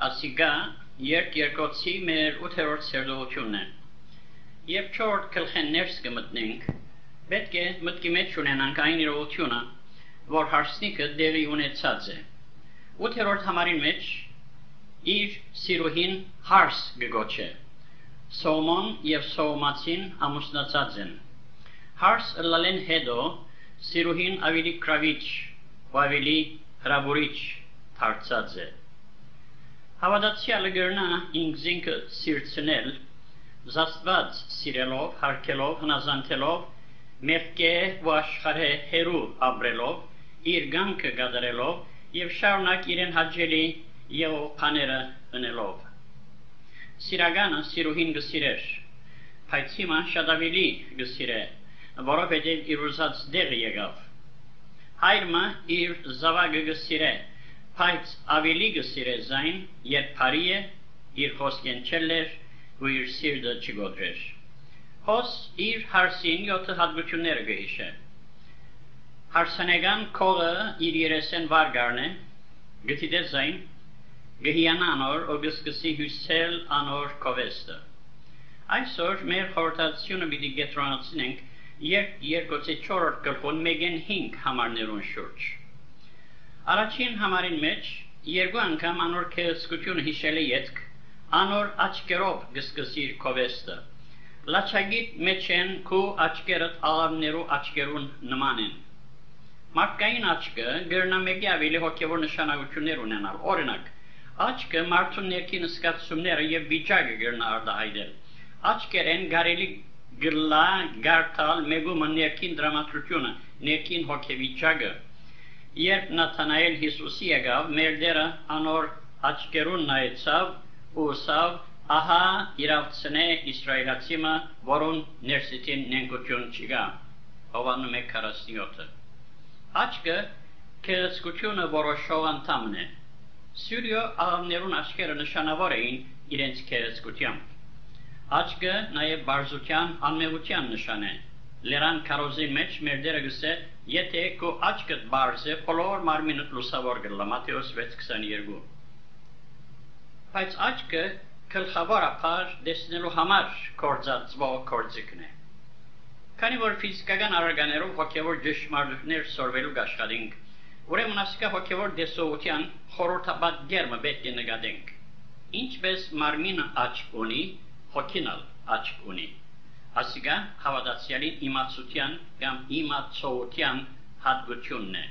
ասիգա երկրոցի մեր 8-րդ սերդողությունն է։ Եվ 4 գլխեն ներս կմտնենք, պետք է մտքի մեջ ունենանք այն իրողությունը, որ հարսնիկը դեղի ունեցած է։ 8-րդ համարին մեջ իր սիրուհին հարս գգոչե։ Սողմոն և Սողմացին ամուսնացած են։ Հարս ըլլալեն հետո սիրուհին ավելի կրավիչ ու ավելի հրաբուրիչ դարձած է։ Հավատացյալը կրնա ինքզինքը սիրցնել, զաստված սիրելով, հարգելով, հնազանդելով, մեղքե ու աշխարհե հերու ապրելով, իր կյանքը կատարելով և շարունակ իրեն հաճելի եղող բաները ընելով։ Սիրականը սիրուհին կսիրեր, բայց հիմա շատ ավելի կսիրե, որովհետև իր ուզած դեղը եկավ։ Հայրը իր զավակը կսիրե, բայց ավելի կսիրե զայն, երբ բարի է, իր խոսքեն չելեր ու իր սիրտը չգոդրեր։ Հոս իր հարսին 7 հատկությունները կհիշե։ Հարսանեկան քողը իր 30 վարգարն է, գտիդե զայն, գհիանա անոր ու գսկսի հյուսել անոր կովեստը։ Այսօր մեր խորհրդածությունը պիտի կենտրոնացնենք երկոցի 4 գլխուն մեգեն 5 համարներուն շուրջ։ Առաջին համարին մեջ 2 անգամ անոր քեղեցկությունը հիշել է ետք, անոր աչքերով գսկսիր կովեստը։ Լաչագիտ մեջ են քու աչքերդ աղավներու աչքերուն նման են։ Մարդկային աչքը գրնա մեկի ավելի հոգևոր նշանակություններ ունենալ։ Օրինակ, աչքը մարդուն ներքին զգացումները և վիճակը գրնա արտահայտել։ Աչքերեն կարելի գլա գարտալ մեգումը ներքին դրամատրությունը, ներքին հոգեվիճակը։ Երբ Նաթանայել Հիսուսի եկավ, մեր Տերը անոր աչքերուն նայեցավ ու ասավ. «Ահա իրավցնե իսրայելացիմը, որուն ներսիտին նենգություն չկա»։ Հովհաննես 1:47։ Աչքը քեղեցկությունը որոշող անդամն է։ Սյուրյո աղավներուն աչքերը նշանավոր էին իրենց քեղեցկությամբ։ Աչքը նաև բարձության, անմեղության նշան է։ Լերան քարոզի մեջ մեր Տերը գսե. «Եթե քո աչքդ բարձ է, բոլոր մարմինդ լուսավոր կլա» Մատթեոս 6:22։ Բայց աչքը գլխավորապես տեսնելու համար կործածվող գործիքն է։ Քանի որ ֆիզիկական առարկաներով հոգևոր ճշմարտություններ սորվելու աշխատենք, ուրեմն ասիկա հոգևոր տեսողության խորհրդաբաց գերմը պետք է նկատենք։ Ինչպես մարմինը աչք ունի, հոգինալ աչք ունի։ Ասիկա հավատացյալի իմացության կամ իմացողության հատկությունն է։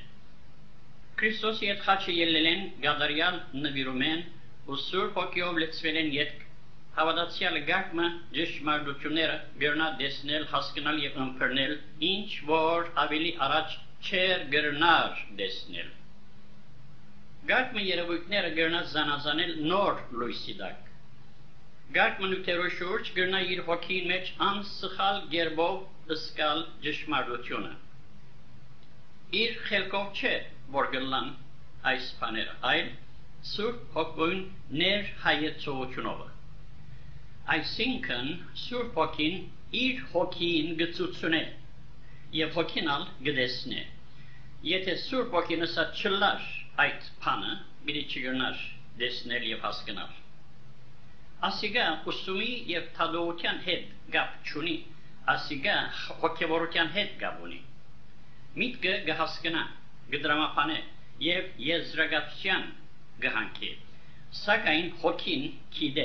Քրիստոսի հետ խաչը ելել են, գադարյալ նվիրում են ու Սուրբ Հոգիով լցվել են ետք, հավատացյալը գարկմը ճշմարտությունները գրնա տեսնել, հասկանալ և ըմբռնել, ինչ որ ավելի առաջ չեր գրնար տեսնել։ Գարկմը երևույթները գրնա զանազանել նոր լույսի տակ։ Գարկմը նյութերու շուրջ գրնա իր հոգին մեջ անսխալ գերբով ըսկալ ճշմարտությունը։ Իր խելքով չէ, որ գլան այս բաները, այլ Սուրբ Հոգին ներհայեցողությունով։ Այսինքն Սուրբ Հոգին իր հոգին գծությունե և հոգինալ գտեսնե։ Եթե Սուրբ Հոգին ասա չլար այդ բանը, պիտի չգրնար տեսնել և հասկանալ։ Ասիկա ուսումի և թադողության հետ կապ չունի, ասիկա հոգևորության հետ կապ ունի։ Միտքը կհասկանա, կդրամապանե և եզրակացության կհանքի, սակայն հոգին գիտե։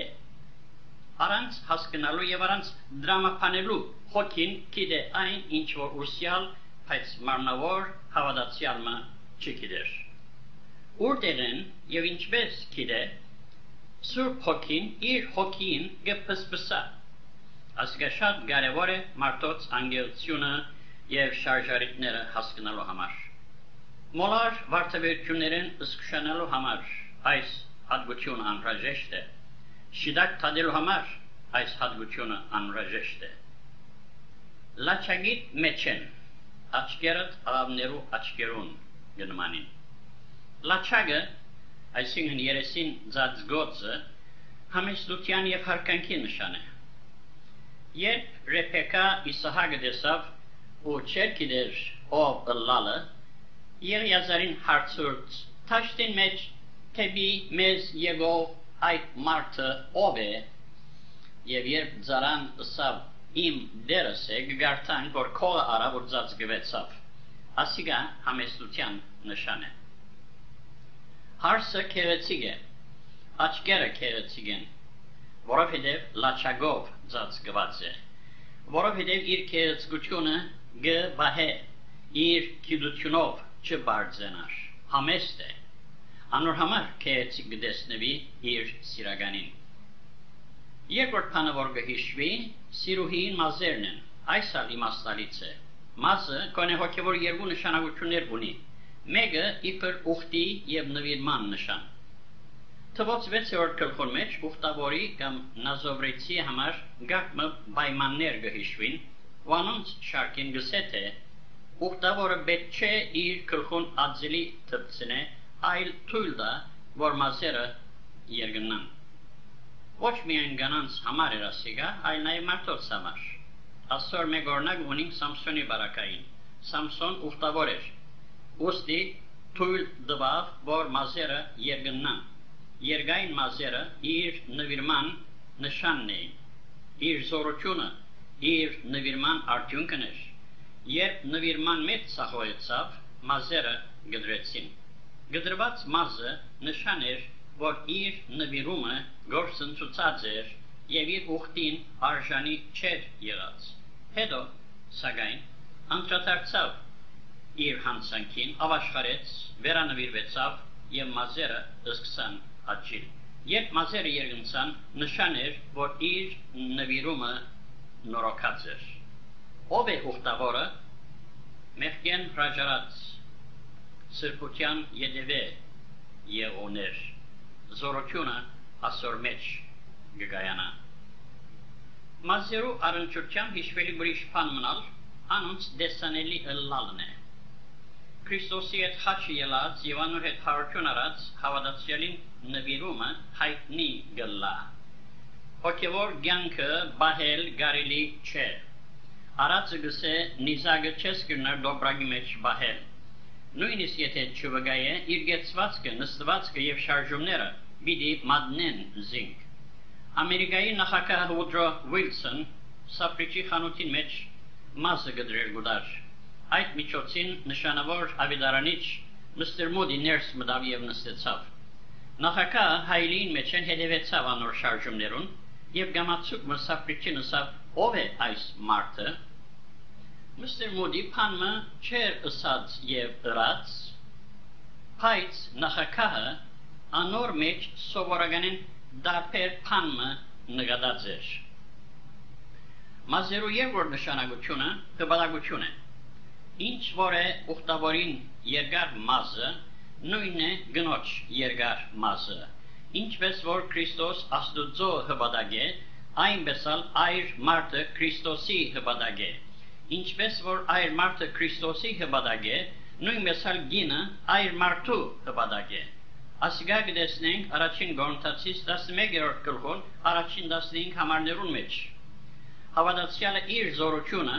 Առանց հասկանալու և առանց դրամապանելու հոգին գիտե այն, ինչ որ ուսյալ, բայց մարմնավոր հավատացյալը չգիտեր։ Որտեղեն և ինչպես գիտե, Սուրբ Հոգին իր հոգին կփսփսա։ Ասիկա շատ կարևոր է մարդոց անգեղությունը և շարժարիտները հասկանալու համար։ Մոլար վարդապետություններն զսկշանալու համար այս հատկությունը անհրաժեշտ է։ Շիտակ թադելու համար այս հատկությունը անհրաժեշտ է։ Լաչագիտ մեջ են, աչքերդ աղավներու աչքերուն գնմանին։ Լաչագը, այսինքն երեսին ծածկոցը, համեստության և հարկանքի նշան է։ Երբ Ռեբեկա Իսահակը տեսավ ու չէր գիտեր ով ըլլալը, Եղիազարին հարցրեց. «Թաշտին մեջ թեպի մեզ եկող այդ մարդը ով է, եւ երբ ծարան ըսավ իմ դերս է, գգարտան, որ քողը արավ որ ծածկվեցավ, ասիգա համեստության նշան է։ Հարսը քեղեցիկ է, աչքերը քեղեցիկ են, որովհետև լաչագով ծածկված է, որովհետև իր քեղեցկությունը գբահե, իր գիտությունով չբարձենար, համեստ է, անոր համար քեղեցիկ գտեսնվի իր սիրականին։ Երկրորդ բանը որ գհիշվի, սիրուհին մազերն են, այս ալ իմաստալից է։ Մազը կոնե հոգևոր երկու նշանակություններ ունի, մեկը իբր ուխտի եւ նվիրման նշան։ Թվոց 6-րդ գլխի մեջ ուխտավորի կամ նազովրեցի համար գակմը պայմաններ գհիշվին, wanons շարքին գսե թե ուխտավորը պետք չէ իր գլխուն ածելի թփցնե, այլ թույլ տա, որ մազերը երգնան։ Ոչ միայն կանանց համար էր ասիգա, այլ նաև մարդոց համար։ Այսօր մեկ օրինակ ունենք Սամսոնի բարակային։ Սամսոն ուխտավոր էր։ Ուստի թույլ տվավ, որ մազերը երգնան։ Երգային մազերը իր նվիրման նշանն էին, իր զորությունը, իր նվիրման արդյունքն էր։ Երբ նվիրման մեջ ցախոյեցավ, մազերը գդրեցին։ Գդրված մազը նշան էր, որ իր նվիրումը գործընթացած էր եւ իր ուխտին արժանի չէր եղած։ Հետո, սակայն, անդրադարձավ իր հանցանքին, ավաշխարեց, վերանվիրվեցավ եւ մազերը սկսան աճել։ Երբ մազերը երգնցան, նշան էր, որ իր նվիրումը նորոգած էր։ Ով է ուխտավորը, մեղքեն հրաժարած, սրբության ետևե եղոներ, զորությունը ասոր մեջ գգայանա։ Մազերու առնչությամբ հիշվելի բրիշ բան մնալ, անոնց դեսանելի ըլլալն է։ Քրիստոսի հետ խաչի ելած եւ անոր հետ հարություն արած հավատացյալին նվիրումը հայտնի գլա։ Հոգևոր կյանքը բահել կարելի չէ։ Արածը գսե նիզագը չես կրնար դոբրագի մեջ բահել։ Նույնիսկ եթե չվգայե, իր գեցվածքը, նստվածքը եւ շարժումները պիտի մատնեն զինք։ Ամերիկայի նախագահ Վուդրո Վիլսոն սապրիչի խանութին մեջ մազը գդրել գուդար։ Այդ միջոցին նշանավոր ավետարանիչ Մստեր Մոդի ներս մտավ եւ նստեցավ։ Նախագահը հայլին մեջ հետևեցավ անոր շարժումներուն եւ գամացուկ մսապրիչին ասավ ով է այս մարդը։ Մստեր Մոդի փանմը չեր ըսած եւ ըրած, բայց նախագահը անոր մեջ սովորականին դարբեր փանմը նկատած էր։ Մազերու երկրորդ նշանակությունը հպատակություն է։ Ինչ որ է ուխտավորին երկար մազը, նույնն է գնոջ երկար մազը։ Ինչպես որ Քրիստոս Աստուծո հպատակ է, այնպես էլ այր մարդը Քրիստոսի հպատակ է։ Ինչպես որ այր մարդը Քրիստոսի հպատակ է, նույնպես էլ գինը այր մարդու հպատակ է։ Ասիգա գտեսնենք առաջին Կորինթացիս 11-րդ գլխում առաջին 15 համարներուն մեջ։ Հավատացյալը իր զորությունը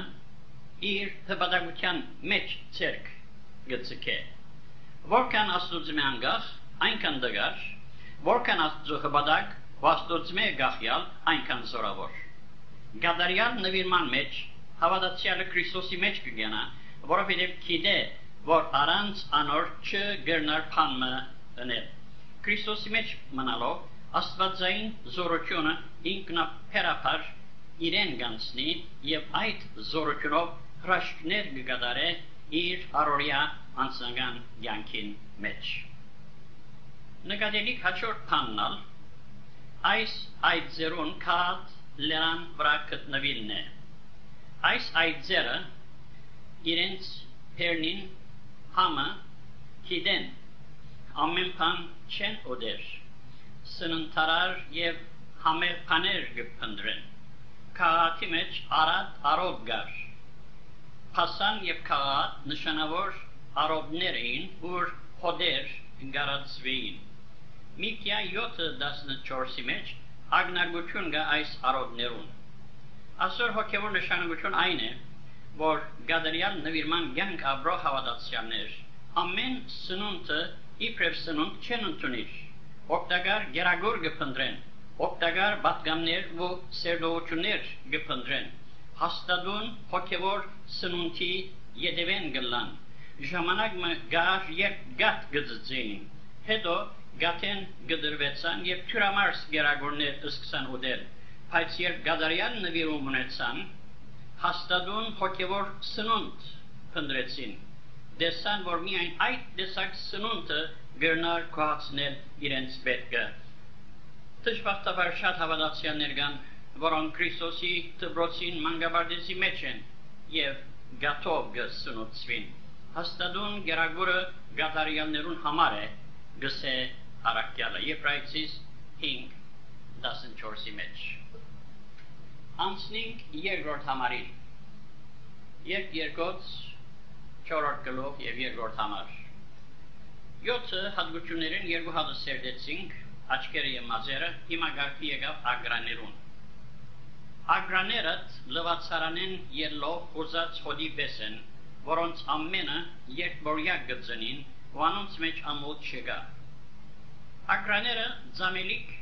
իր հպատակության մեջ ցերկ գծկե։ Որքան Աստուծո անգախ, այնքան դգար, որքան Աստուծո հպատակ, Աստուծո գախյալ, այնքան զորավոր։ Գադարյալ նվիրման մեջ հավատացյալը Քրիստոսի մեջ կգնա, որովհետև գիտե, որ առանց անոր չգրնար փանմը ընել։ Քրիստոսի մեջ մնալով աստվածային զորությունը ինքնաբերաբար իրեն գանցնի եւ այդ զորությունով հրաշքներ կգադարե իր առօրյա անձնական կյանքին մեջ։ Նկատելի հաջորդ բանն այս այծերուն քադ լերան վրա գտնվելն է։ Այս այծերը իրենց հերնին համը գիտեն, ամեն բան չեն օդեր, սննդարար եւ համեղ բաներ կփնտրեն։ Քաղաքի մեջ արատ արոտ գար։ Փասան եւ քաղաք նշանավոր արոտներ էին, որ հոդեր գարացվեին։ Միքիա 7:14-ի մեջ ագնարգություն կա այս արոտներուն։ Այսօր հոգևոր նշանակություն այն է, որ գադարյալ նվիրման կյանք ապրող հավատացյալներ ամեն սնունդը իբրև սնունդ չեն ընդունիր, օգտակար գերագոր կփնտրեն, օգտակար պատգամներ ու սերդողություններ կփնտրեն, հաստատուն հոգևոր սնունդի յետևեն գլան, ժամանակ գար երբ գատ գծծեին, հետո գատեն գդրվեցան և թյուրամարս գերագորներ ըսկսան ուդել, բայց երբ գադարյան նվիրում ունեցան, հաստատուն հոգևոր սնունդ փնտրեցին, դեսան, որ միայն այդ տեսակ սնունդը գրնար կոհացնել իրենց պետքը։ Դժբախտաբար շատ հավատացյալներ կան, որոնք Քրիստոսի դպրոցին մանկաբարձի մեջ են և գաթով կսնուցվին։ Հաստատուն գերագորը գադարյաններուն համար է, գսե առաքյալը Եբրայեցիս 5:14-ի մեջ։ Անցնենք երկրորդ համարին։ Երբ երկոց 4-րդ գլուխ և երկրորդ համար։ 7 հատկություններին երկու հատը սերդեցինք, աչքերը և մազերը, հիմա գարքի եկավ ագրաներուն։ Ագրաներըդ լվացարանեն ելլող խուզած հոդի պես են, որոնց ամենը երկբորյակ գծնին, ու անոնց մեջ ամոթ չկա։ Ագրաները ձամելիք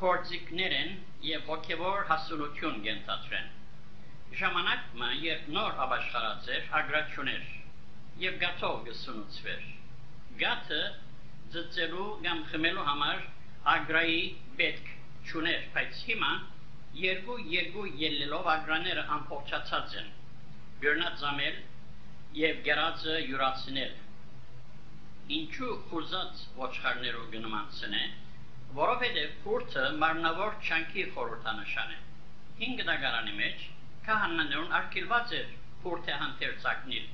կործիկներ են և հոգևոր հասունություն գենթացրեն։ Ժամանակը, երբ նոր ապաշխարած էր, ագրա չուներ և գաթով կսնուցվեր։ Գաթը ձծելու կամ խմելու համար ագրայի պետք չուներ, բայց հիմա երկու ելլելով ագրաները ամբողջացած են, գրնա ձամել և գերածը յուրացնել։ Ինչու խուզած ոչխարներով գնմանցն է, որովհետև փուրթը մարմնավոր չանքի խորհրդանշան է։ 5 դագարանի մեջ քահանաներուն արգելված էր փուրթը հանդերձակնել։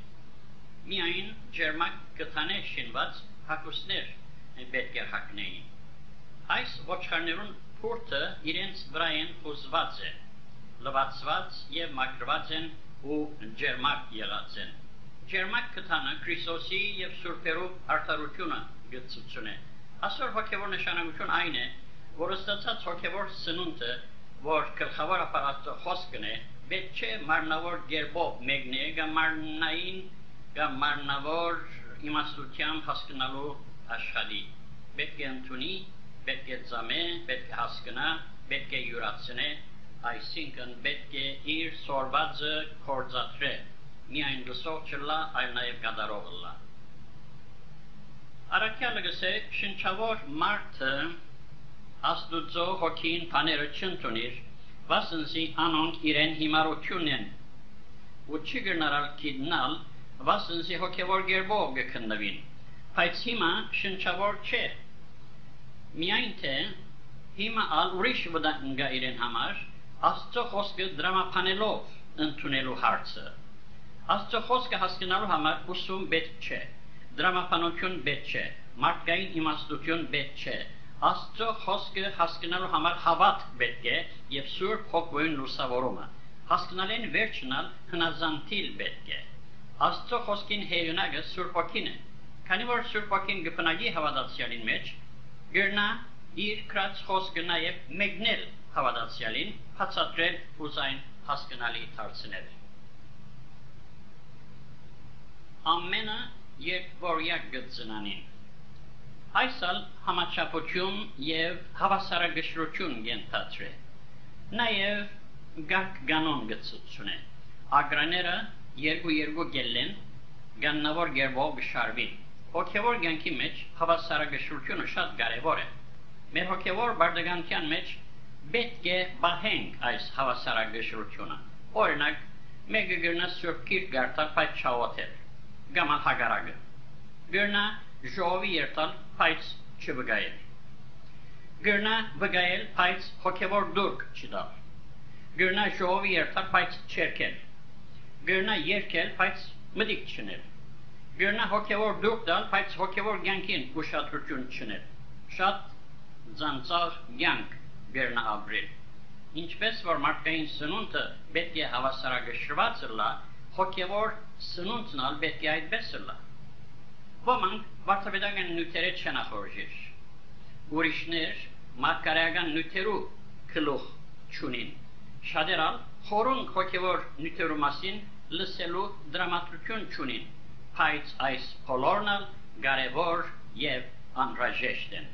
Միայն ջերմակ գտաներ շինված հագուստներ պետք է հագնեին։ Այս ոչխարներուն փուրթը իրենց վրայեն խուզված է, լվացված և մաքրված են ու ջերմակ եղած են։ Ջերմակ գտանը Քրիստոսի և սուրբերու արդարությունը գծություն է։ Այսօր հոգևոր նշանակություն այն է, որ ստացած հոգևոր սնունդը, որ գլխավոր ապարատը խոսքն է, պետք չէ մարմնավոր գերբով մեկնե կամ մարմնային կամ մարմնավոր իմաստությամբ հասկանալու աշխատի։ Պետք է ընդունի, պետք է ծամե, պետք է հասկանա, պետք է յուրացնե, այսինքն պետք է իր սորվածը կործատրե, միայն լսող չլա, այլ նաև կատարող լա։ Առաքյալը գսե շնչավոր մարդը Աստուծո հոգին բաները չընդունիր, վասնզի անոնք իրեն հիմարություն են, ու չի գնարալ գիտնալ, վասնզի հոգևոր գերբով կքննվին, բայց հիմա շնչավոր չէ։ Միայն թե հիմա ալ ուրիշ վտանգ կա իրեն համար, Աստծո խոսքը դրամապանելով ընդունելու հարցը։ Աստծո խոսքը հասկանալու համար ուսում պետք չէ, դրամապանություն պետք չէ, մարդկային իմաստություն պետք չէ։ Աստծո խոսքը հասկանալու համար հավատ պետք է և Սուրբ Հոգևորին լուսավորումը։ Հասկանալեն վերջնալ հնազանդիլ պետք է։ Աստծո խոսքին հեղինակը Սուրբ Հոգին է, քանի որ Սուրբ Հոգին կփնագի հավատացյալին մեջ, գրնա իր կրած խոսքը նաև մեկնել հավատացյալին, բացատրել ու այն հասկանալի դարձնել։ Ամենը երկբորյակ գծնանին։ Այսալ համաչափություն և հավասարակշռություն գենթացրե, նաև գարկ կանոն գծություն է։ Ագրաները երկու գելլեն, գաննավոր գերբով գշարվին։ Հոգևոր կյանքի մեջ հավասարակշռությունը շատ կարևոր է։ Մեր հոգևոր բարդականության մեջ պետք է պահենք այս հավասարակշռությունը։ Օրինակ, մեկը գրնա Սուրբ Գիրք կարդալ, բայց չաղոթել, կամ հակառակը։ Գրնա ժողովի երթալ, բայց չվգայել։ Գրնա վգայել, բայց հոգևոր դուրք չտալ։ Գրնա ժողովի երթալ, բայց չերքել։ Գրնա երքել, բայց մտիկ չնել։ Գրնա հոգևոր դուրք տալ, բայց հոգևոր կյանքին ուշադրություն չնել։ Շատ ձանձաղ կյանք գրնա ապրել։ Ինչպես որ մարդկային սնունդը պետք է հավասարակշռված լա, հոգևոր սնունդն ալ պետք է այդպես լա։ Ոմանք վարդապետական նյութերը չեն ախորժիր, ուրիշներ մարգարեական նյութերու գլուխ չունին, շատեր ալ խորունկ հոգևոր նյութերու մասին լսելու դրամատրություն չունին, բայց այս բոլորն ալ կարևոր և անհրաժեշտ են։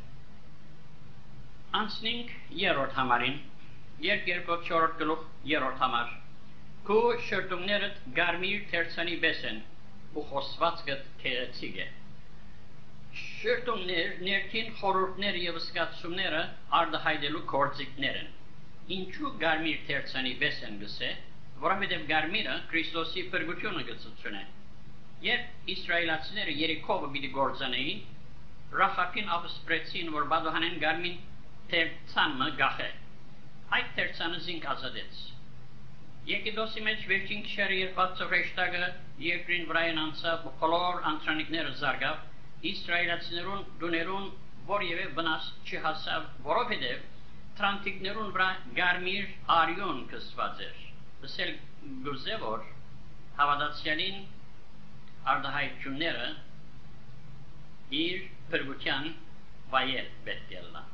Անցնենք երրորդ համարին, երբ 2-4 գլուխ երրորդ համար, քո շրթունքներդ գարմիր թերցանի պես են, ու խոսվածքդ քեղեցիկ է։ Շրթունքներ ներքին խորհուրդները եւ զգացումները արտահայտելու գործիքներ են։ Ինչու գարմիր թերցանի պես են գսե, որովհետեւ գարմիրը Քրիստոսի փրկությունը գծություն է։ Երբ իսրայելացիները Երիքովը պիտի գործանեին, Ռախապին ապսպրեցին, որ բադոհանեն գարմին թերցանը գախե։ Այդ թերցանը զինք ազատեց։ Եկեդոսի մեջ վերջին քշերը երբ բացօրեշտակը երկրին վրայեն անցավ ու բոլոր անտրանիկները զարգավ, իսրայելացիներուն դուներուն որևէ վնաս չհասավ, որովհետև տրանտիկներուն վրա գարմիր արյուն կսված էր։ Դսել գուզե որ հավատացյալին արտահայտությունները իր փրկության վայել պետք է լա։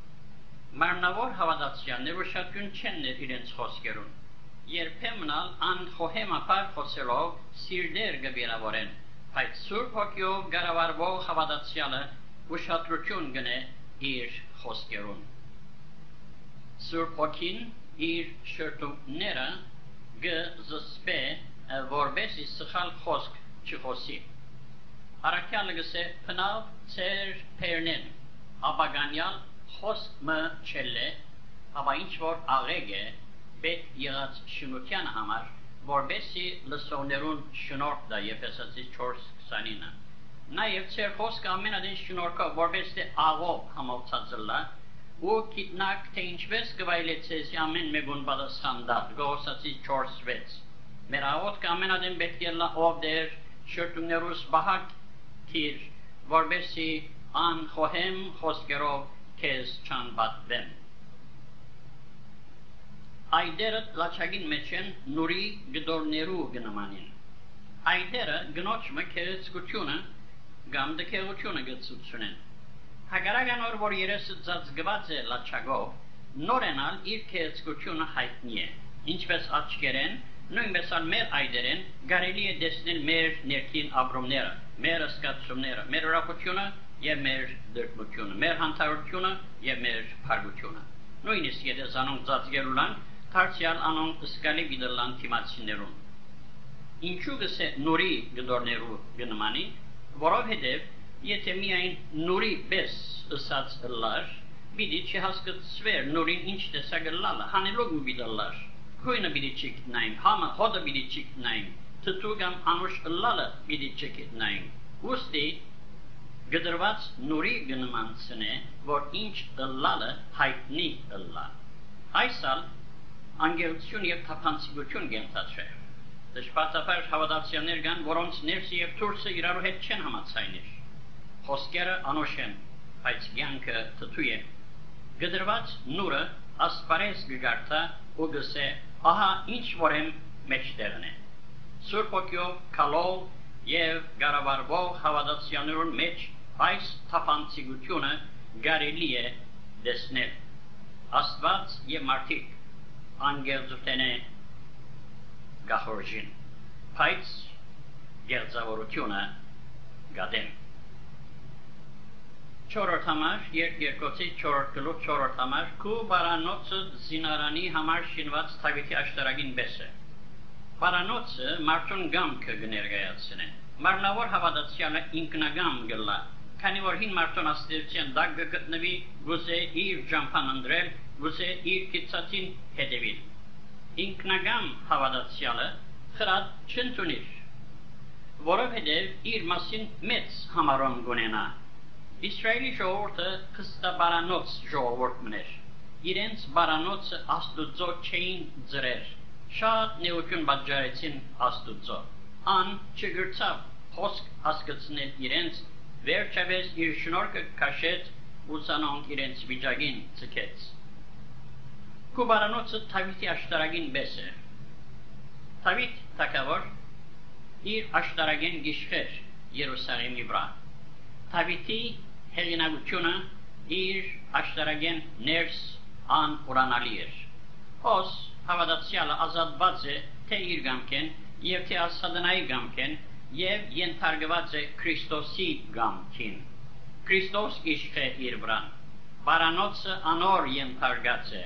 Մարմնավոր հավատացյալները շատ չեն իրենց խոսքերուն։ Երբեմն անխոհեմապար խոսելով սիրտեր կվիրավորեն, բայց Սուրբ Հոգիով գարավարվող հավատացյալը ուշադրություն գնե իր խոսքերուն։ Սուրբ Հոգին իր շրթունքները գզսպե, որբեսի սխալ խոսք չխոսի։ Առաքյալը գսե փնավ ծեր պերնեն, ապագանյալ խոսք մը չելե, ապա ինչ որ աղեգ է, պետք եղած շնության համար, որբեսի լսողներուն շնորհք դա Եփեսացիս 4:29։ Նաև ծեր խոսքը ամենադին շնորհքով, որբեսի աղով համոծած լա, ու գիտնակ թե ինչպես կվայելեցես ամեն մեկուն պատասխան տալ, Գողոսացիս 4:6։ Մեր աղոթքը ամենադին պետք է լա ով դեր շրթունքներուս բահակ քիր, որբեսի անխոհեմ խոսքերով քեզ չանպատվեմ։ Այդերը լաչագին մեջ են նուրի գդորներու գնամանին։ Այդերը գնոչմը քերեցկությունը գամ դքեղությունը գծություն են։ Հագարական օր որ երեսը ծածկված է լաչագով, նորենալ իր քերեցկությունը հայտնի է։ Ինչպես աչքերեն, նույնպես մեր այդերեն կարելի է տեսնել մեր ներքին ապրումները, մեր զգացումները, մեր ուրախությունը եւ մեր դրդմությունը, մեր հանցարությունը եւ մեր փառությունը։ Նույնիսկ եթե զանոնք ծածկելուլան, դարձյալ անոնք սկալի գիտելան թիմացիներուն։ Ինչու գսե նուրի գդորներու գնմանի, որովհետև եթե միայն նուրի պես ըսած լար, բիդի չհասկացվեր նուրին ինչ տեսակ լալը, հանելով ու բիդալար, քույնը բիդի չգտնային, համը հոդը բիդի չգտնային, թթուգամ անուշ լալը բիդի չգտնային, ուստի գդրված նուրի գնմանցն է, որ ինչ լալը հայտնի լա։ Այսալ անգելություն և թափանցիկություն գենթացրեր։ Դժբախտաբար հավատացյալներ կան, որոնց ներսը և դուրսը իրարու հետ չեն համաձայնիր։ Խոսքերը անուշ են, բայց կյանքը թթու է։ Գդրված նուրը ասպարես կգարտա ու գսե, ահա ինչ որեմ մեջտեղն է։ Սուրբ Հոգիով քալով և գարավարվող հավատացյալներուն մեջ այս թափանցիկությունը կարելի է տեսնել։ Աստված և մարդիկ անգեղծութեն է գախորժին, բայց գեղձավորությունը գադեմ։ Չորրորդ համար, երբ երկոցի 4 գլուխ 4 համար, քու բարանոցը զինարանի համար շինված թավիթի աշտարակին պես է։ Բարանոցը մարդուն գամքը կներկայացնե։ Մարմնավոր հավատացյալը ինքնագամ գլա, քանի որ հին մարդուն աստիճան դակ գտնվի, գուցե իր ջամփան ընդրել, գուցե իր կիցածին հետևիլ։ Ինքնագամ հավատացյալը խրատ չընդունիր, որովհետև իր մասին մեծ համարում կունենա։ Իսրայելի ժողովուրդը քստաբարանոց ժողովուրդն էր։ Իրենց բարանոցը Աստուծո չէին ձրեր, շատ նեղություն պատճառեցին Աստուծո։ Ան չգրցավ խոսք հասկացնել իրենց, վերջապես իր շնորհքը քաշեց ու ցանոնք իրենց վիճակին ցկեց։ Քու բարանոցը թավիթի աշտարակին պես է։ Թավիթ թագավոր իր աշտարակեն գիշեր Երուսաղեմի վրա։ Թավիթի հեղինակությունը իր աշտարակեն ներս անուրանալի էր։ Հոս հավատացյալը ազատված է թե իր գամքեն և թե սատանայի գամքեն և ենթարկված է Քրիստոսի գամքին։ Քրիստոս գիշխե իր վրան։ Բարանոցը անոր ենթարկած է,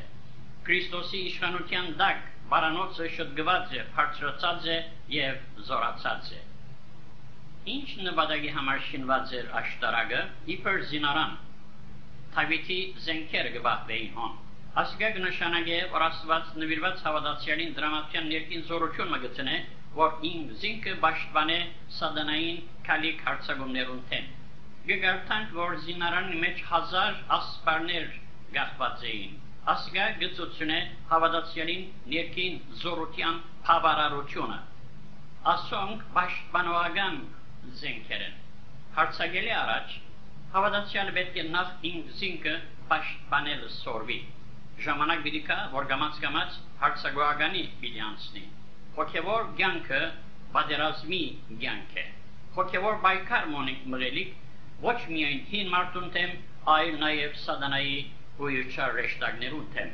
Քրիստոսի իշխանության տակ բարանոցը շտկված է, բարձրացած է և զորացած է։ Ինչ նպատակի համար շինված էր աշտարակը, իբր զինարան, Դավիթի զենքերը կբախվեին հոն։ Ասիկա կնշանակե, որ Աստված նվիրված հավատացյալին դրամատյան ներքին զորություն մգցնե, որ ինք զինքը պաշտպանե սատանային քալիք հարձակումներուն թեմ։ Գգարտանք, որ զինարանի մեջ 1000 ասպարներ գախված էին։ Ասիկա գծություն է հավատացյալին ներքին զորության բավարարությունը։ Ասոնք պաշտպանողական զենքեր են։ Հարձակելի առաջ հավատացյալը պետք է նախ ինք զինքը պաշտպանել սորվի։ Ժամանակ պիտի կա, որ գամած հարձակողականի պիտի անցնի։ Հոգևոր կյանքը պատերազմի կյանք է։ Հոգևոր պայքար մղելիք ոչ միայն հին մարդուն թեմ, այլ նաև սատանայի ու իր չար ռեշտակներուն թեմ։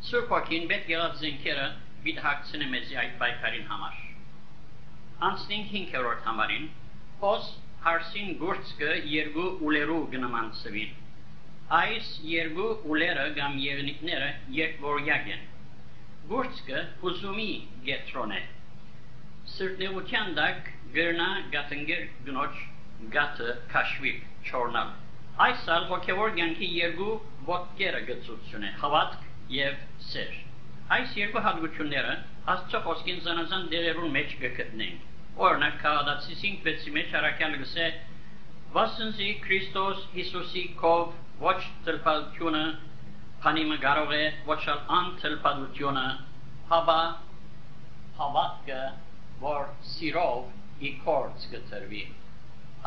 Սուրբ Հոգին պետք եղած զենքերը պիտի հագցնի մեզի այդ պայքարին համար։ Անցնենք 5-րդ համարին, հոս հարսին գործքը երկու ուլերու կնմանցվին։ Այս երկու ուլերը կամ եղնիկները երկվորյակ են։ Գործքը հուզումի գետրոն է։ Սրտնեղության տակ գրնա գատնգեր գնոջ գաթը քաշվիք չորնալ։ Այս ալ հոգևոր կյանքի երկու ոտքերը գծություն է, հավատք և սեր։ Այս երկու հատկությունները Աստծո խոսքին զանազան դերերուն մեջ կգտնենք։ Օրինակ Գաղատացի 5:6 մեջ առաքյալը գսե. «Վասնզի Քրիստոս Հիսուսի կով ոչ թլփատությունը փանիմը կարող է, ոչ ալ անթլփատությունը, հաբա հավատքը, որ սիրով իքորց կտրվի»։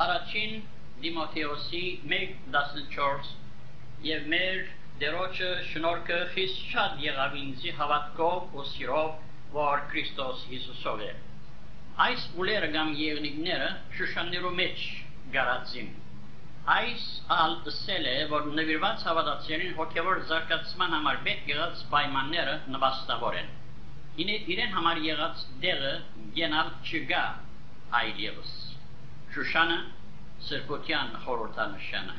Առաջին Դիմոթեոսի 1:14 և մեր Տերոջը շնորհքը խիստ շատ եղավ ինձի հավատքով ու սիրով, որ Քրիստոս Հիսուսով է։ Այս ուլերը կամ եղնիկները շուշաններու մեջ գարածին։ Այս ալ ըսել է, որ նվիրված հավատացյալին հոգևոր զարգացման համար պետք եղած պայմանները նպաստավոր են։ Իրեն համար եղած դեղը գենալ չգա այլ ևս։ Շուշանը սրբության խորհրդանշան է։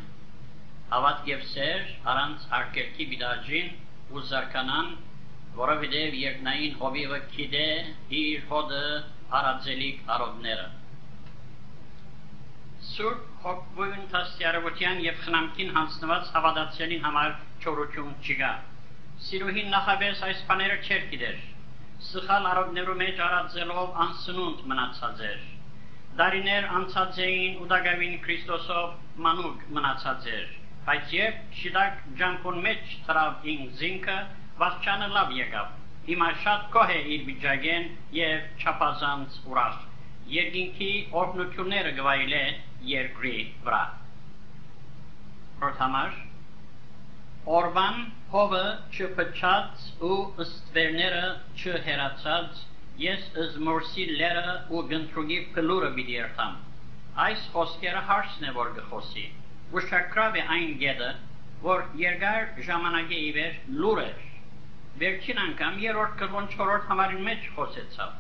Հավատք և սեր առանց արգելքի բիդաջին ու զարկանան, որովհետև երկնային հովիվը գիտե իր հոդը հարածելիք արոդները։ Սուրբ հոգվույն տասյարավության և խնամքին հանձնված հավատացյալին համար չորություն չկա։ Սիրուհին նախապես այս բաները չէր գիտեր, սխալ արոդներու մեջ արածելով անսնունդ մնացած էր։ Դարիներ անցած էին ու դակավին Քրիստոսով մանուկ մնացած էր, բայց երբ շիտակ ջանքուն մեջ թրավ ինք զինքը, վախճանը լավ եկավ, հիմա շատ կոհ է իր վիճակեն և չափազանց ուրախ, երկինքի օրհնությունները գվայել է երկրի վրա։ Համար օրվան հովը չփչած ու ըստվերները չհերացած, ես ըզմորսի լերը ու գնդրուգի փլուրը պիտի երթամ։ Այս խոսքերը հարցն է, որ գխոսի, ուշակրավ է այն գետը, որ երկար ժամանակի իվեր լուր էր։ Վերջին անգամ 3-րդ գրոն 4-րդ համարին մեջ խոսեցավ։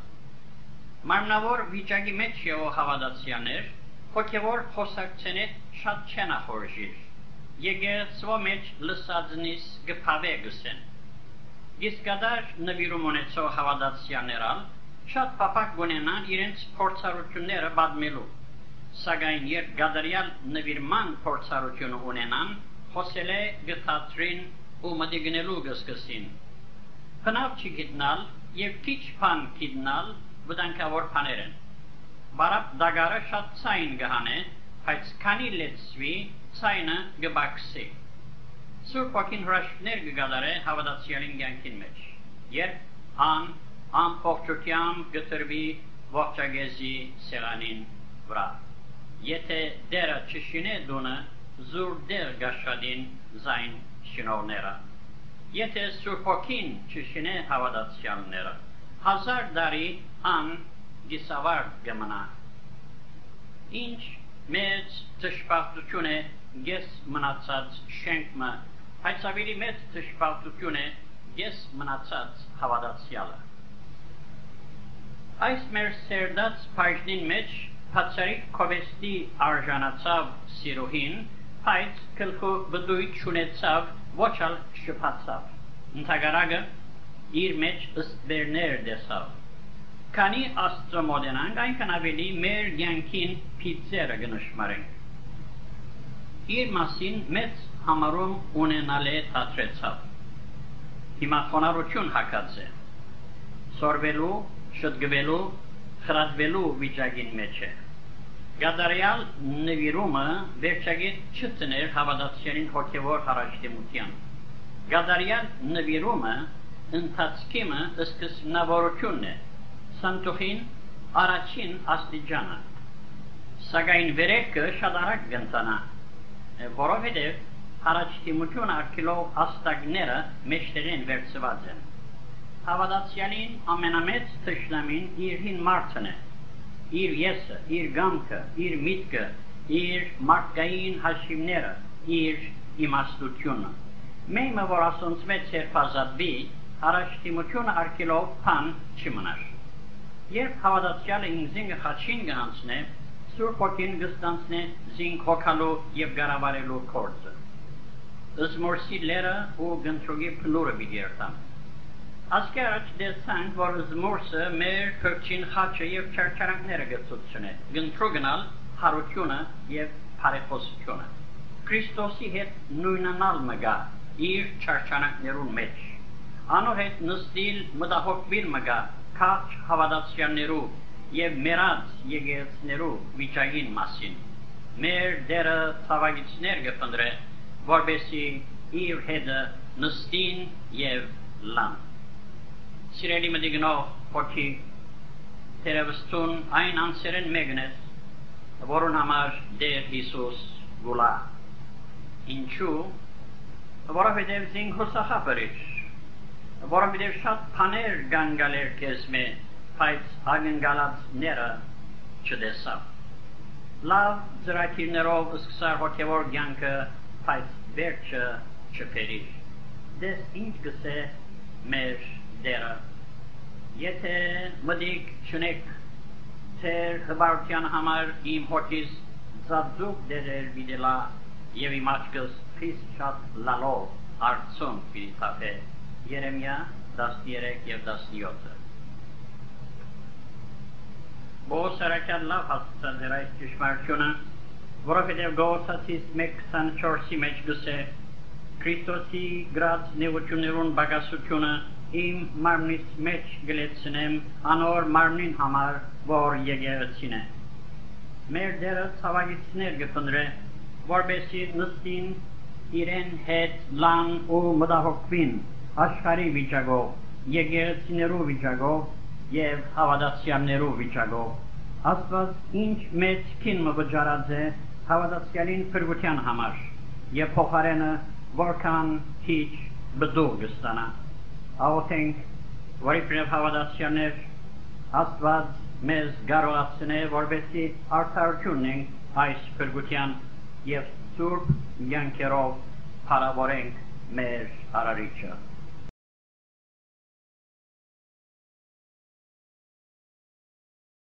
Մարմնավոր վիճակի մեջ եղող հավատացյալներ հոգևոր խոսակցենե շատ չեն ախորժիր։ Եկեղեցվո մեջ լսածնից գփավե գսեն։ Իսկադար նվիրում ունեցող հավատացյալներալ շատ պապակ գունենան իրենց փորձառությունները պատմելու, սակայն երբ գադարյալ նվիրման փորձառություն ունենան, խոսել է գթացրին ու մտիգնելու գսկսին։ Բնավ չգիտնալ և քիչ բան գիտնալ վտանգավոր բաներ են։ Բարապ դագարը շատ ցայն գհանե, բայց քանի լեցվի ցայնը գբաքսի։ Սուրբ Հոգին հրաշքներ կգադարե հավատացյալին կյանքին մեջ, երբ ամփոփչությամբ գտրվի ողջագեզի սեղանին վրա։ Եթե դերը չշինե դունը, զուր դեր գաշադին զայն շինողները։ Եթե Սուրբ Հոգին չշինե հավատացյալները, 1000 տարի գիսավարդ կմնա։ Ինչ մեծ դժբախտություն է ես մնացած շենքմը, բայց ավելի մեծ դժբախտություն է ես մնացած հավատացյալը։ Այս մեր սերդած բաժնին մեջ բացառիկ քովեստի արժանացավ սիրուհին, Բայց կլխու բդույթ չունեցավ, ոչ ալ շփացավ։ Ընդհակառակը իր մեջ ըստբերներ դեսավ։ Քանի Աստծո մոդենանք, այնքան ավելի մեր կյանքին փիծերը կնշմարենք։ Իր մասին մեծ համարում ունենալը դադրեցավ։ Հիմա խոնարհություն հակած է։ Սորվելու, շտկվելու, խրատվելու վիճակին մեջ է։ Գադարյալ նվիրումը վերջագետ չտներ հավատացյալին հոգևոր հարաշտեմության։ Գադարյալ նվիրումը ընթացքիմը սկզբնավորությունն է, սանտուխին առաջին աստիճանը։ Սակայն վերելքը շատ արագ կընթանա, որովհետև հարաշտեմությունը արգելող աստակները մեջտեղեն վերցված են։ Հավատացյալին ամենամեծ թշնամին իր հին մարդն է, իր եսը, իր գամքը, իր միտքը, իր մարդկային հաշիվները, իր իմաստությունը։ Մեմը, որ ասոնց մեծ երբազատվի, հարաշտեմությունը արգելող բան չմնար։ Երբ հավատացյալը ինքզին խաչին գանցնե, Սուրբ Հոգին կստանցնե զինք հոգալու և գարավարելու գործը։ Զմորսի լերը ու գնդրուգի փլուրը բիդերտան։ Ասկի առաջ դեսանք, որ զմորսը մեր փրկչին խաչը և չարչարանքները գծուցն է, գնդրուգնալ հարությունը և բարեխոսությունը։ Քրիստոսի հետ նույնանալ մգա իր չարչարանքներուն մեջ։ Անոր հետ նստիլ մտահոգվել մգա քաչ հավատացյալներու և մերած եկեղեցիներու վիճակին մասին։ Մեր դերը ցավագիցներ կփնտրե, որպեսզի իր հետը նստին և լան։ Սիրելի մտիգնող հոգի, թերևս այն անձերեն մեկն ես, որուն համար Տեր Հիսուս գուլա։ Ինչու՞, որովհետև զինք հուսախաբրիր, որովհետև շատ բաներ կան գալեր քեզ մե, բայց ակնկալածները չտեսավ։ Լավ ծրագիրներով սկսար հոգևոր կյանքը, բայց վերջը չբերիր։ Դες ինչ գսե մեր Դերը։ Եթե մտիկ չունեք ձեր հբարության համար իմ հոգիս ծածուկ դերեր վիդելա և իմ աչքս խիստ շատ լալով արցուն պիտի թափե։ Երեմիա 13 և 17։ Բողոս արաքյալ լավ հասկացած էր այս ճշմարտությունը, որովհետև Գողոսացիս 1:24-ի մեջ գսե Քրիստոսի գրած նեղություններուն բագասությունը իմ մարմնից մեջ գլեցնեմ անոր մարմնին համար, որ եկեղեցին է։ Մեր Դերը ցավագիցներ կփնտրե, որպեսզի նստին իրեն հետ լան ու մտահոգվին աշխարհի վիճակով, եկեղեցիներու վիճակով և հավատացյալներու վիճակով։ Աստված ինչ մեծ քինը վճարած է հավատացյալին փրկության համար և փոխարենը որքան քիչ բդուղ կստանա։ Աղոթենք, որ իբրև հավատացյալներ Աստված մեզ կարողացնե, որպեսզի արդարություն ենք այս փրկության և սուրբ կյանքերով փառավորենք մեր Արարիչը։